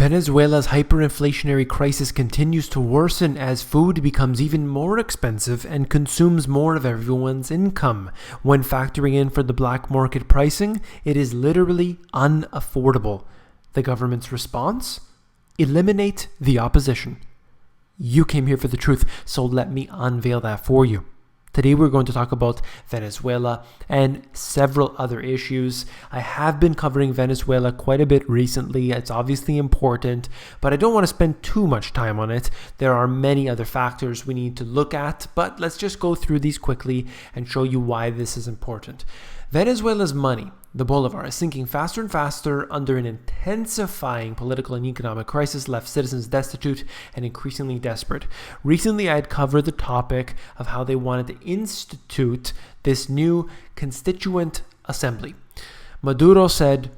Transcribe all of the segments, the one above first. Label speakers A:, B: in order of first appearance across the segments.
A: Venezuela's hyperinflationary crisis continues to worsen as food becomes even more expensive and consumes more of everyone's income. When factoring in for the black market pricing, it is literally unaffordable. The government's response? Eliminate the opposition. You came here for the truth, so let me unveil that for you. Today we're going to talk about Venezuela and several other issues. I have been covering Venezuela quite a bit recently. It's obviously important, but I don't want to spend too much time on it. There are many other factors we need to look at, but let's just go through these quickly and show you why this is important. Venezuela's money, the bolivar, is sinking faster and faster under an intensifying political and economic crisis left citizens destitute and increasingly desperate. Recently, I had covered the topic of how they wanted to institute this new constituent assembly. Maduro said,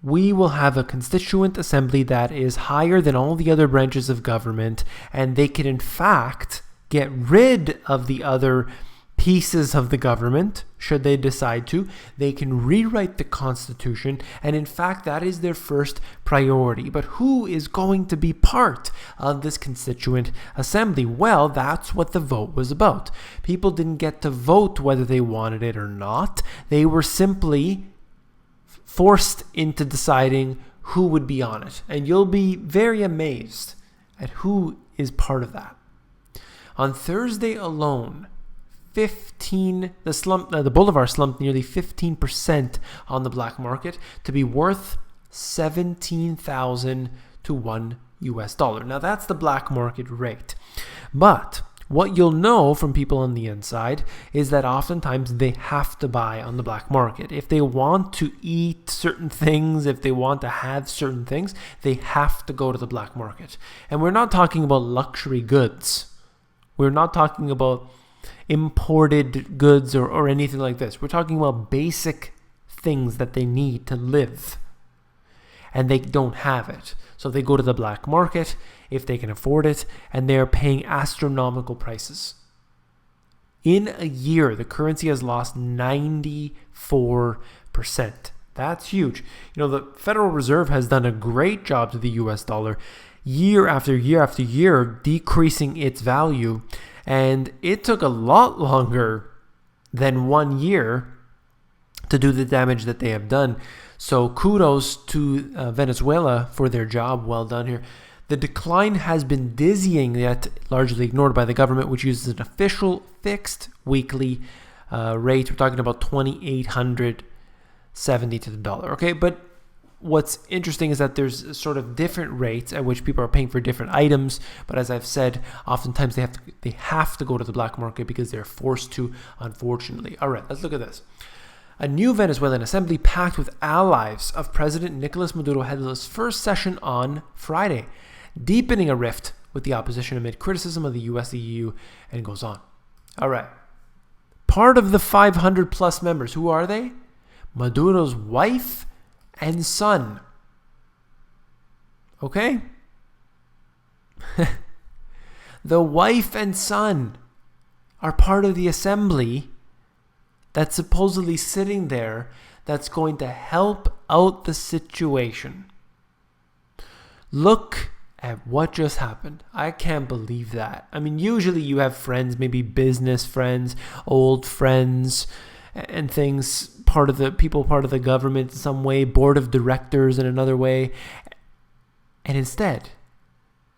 A: "We will have a constituent assembly that is higher than all the other branches of government, and they can in fact get rid of the other pieces of the government, should they decide to. They can rewrite the constitution, and in fact that is their first priority." But who is going to be part of this constituent assembly? Well, that's what the vote was about. People didn't get to vote whether they wanted it or not. They were simply forced into deciding who would be on it, and you'll be very amazed at who is part of that. On Thursday alone, the bolivar slumped nearly 15% on the black market to be worth 17,000 to $1. Now that's the black market rate. But what you'll know from people on the inside is that oftentimes they have to buy on the black market. If they want to eat certain things, if they want to have certain things, they have to go to the black market. And we're not talking about luxury goods. We're not talking about imported goods or anything like this. We're talking about basic things that they need to live, and they don't have it. So they go to the black market if they can afford it, and they're paying astronomical prices. In a year, the currency has lost 94%. That's huge. The Federal Reserve has done a great job to the US dollar year after year after year, decreasing its value. And it took a lot longer than 1 year to do the damage that they have done. So kudos to Venezuela for their job. Well done here. The decline has been dizzying, yet largely ignored by the government, which uses an official fixed weekly rate. We're talking about 2,870 to the dollar. Okay, but what's interesting is that there's sort of different rates at which people are paying for different items. But as I've said, oftentimes they have to go to the black market because they're forced to, unfortunately. All right, let's look at this. A new Venezuelan assembly packed with allies of President Nicolas Maduro had its first session on Friday, deepening a rift with the opposition amid criticism of the US, the EU, and it goes on. All right. Part of the 500 plus members, who are they? Maduro's wife and son. Okay? The wife and son are part of the assembly that's supposedly sitting there that's going to help out the situation. Look at what just happened. I can't believe that. I mean, usually you have friends, maybe business friends, old friends, and things, part of the government in some way, board of directors in another way. And instead,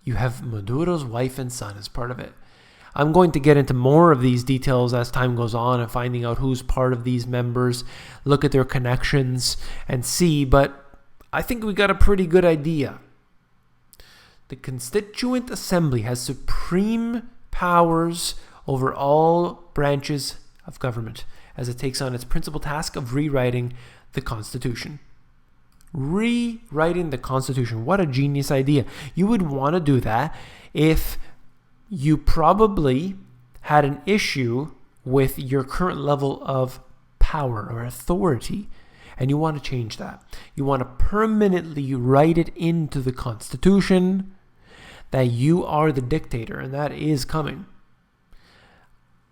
A: you have Maduro's wife and son as part of it. I'm going to get into more of these details as time goes on and finding out who's part of these members, look at their connections and see, but I think we got a pretty good idea. The Constituent Assembly has supreme powers over all branches of government, as it takes on its principal task of rewriting the Constitution. Rewriting the Constitution. What a genius idea. You would want to do that if you probably had an issue with your current level of power or authority, and you want to change that. You want to permanently write it into the Constitution that you are the dictator, and that is coming.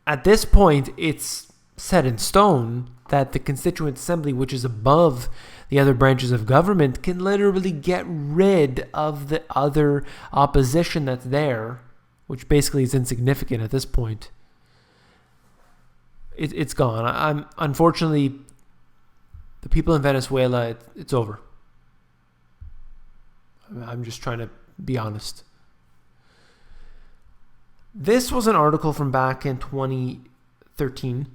A: At this point, it's set in stone that the Constituent Assembly, which is above the other branches of government, can literally get rid of the other opposition that's there, which basically is insignificant at this point. It's gone. Unfortunately, the people in Venezuela, it's over. I'm just trying to be honest. This was an article from back in 2013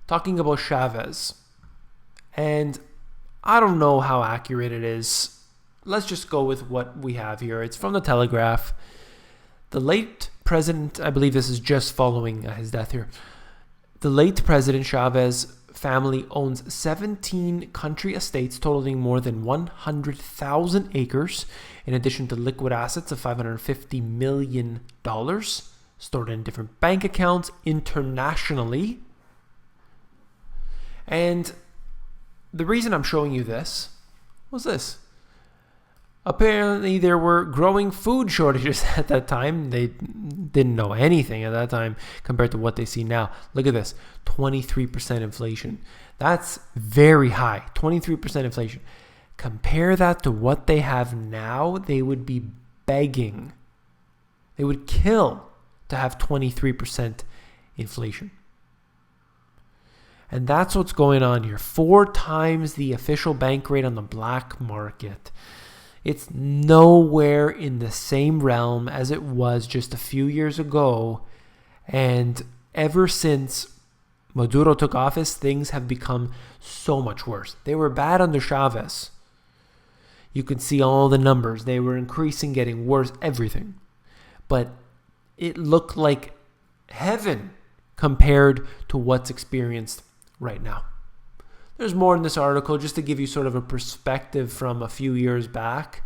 A: talking about Chavez. And I don't know how accurate it is. Let's just go with what we have here. It's from the Telegraph. The late president, I believe this is just following his death here. The late President Chavez family owns 17 country estates totaling more than 100,000 acres, in addition to liquid assets of $550 million stored in different bank accounts internationally. And the reason I'm showing you this was this. Apparently, there were growing food shortages at that time. They didn't know anything at that time compared to what they see now. Look at this, 23% inflation. That's very high, 23% inflation. Compare that to what they have now, they would be begging. They would kill to have 23% inflation. And that's what's going on here. 4 times the official bank rate on the black market. It's nowhere in the same realm as it was just a few years ago. And ever since Maduro took office, things have become so much worse. They were bad under Chavez. You could see all the numbers. They were increasing, getting worse, everything. But it looked like heaven compared to what's experienced right now. There's more in this article just to give you sort of a perspective from a few years back.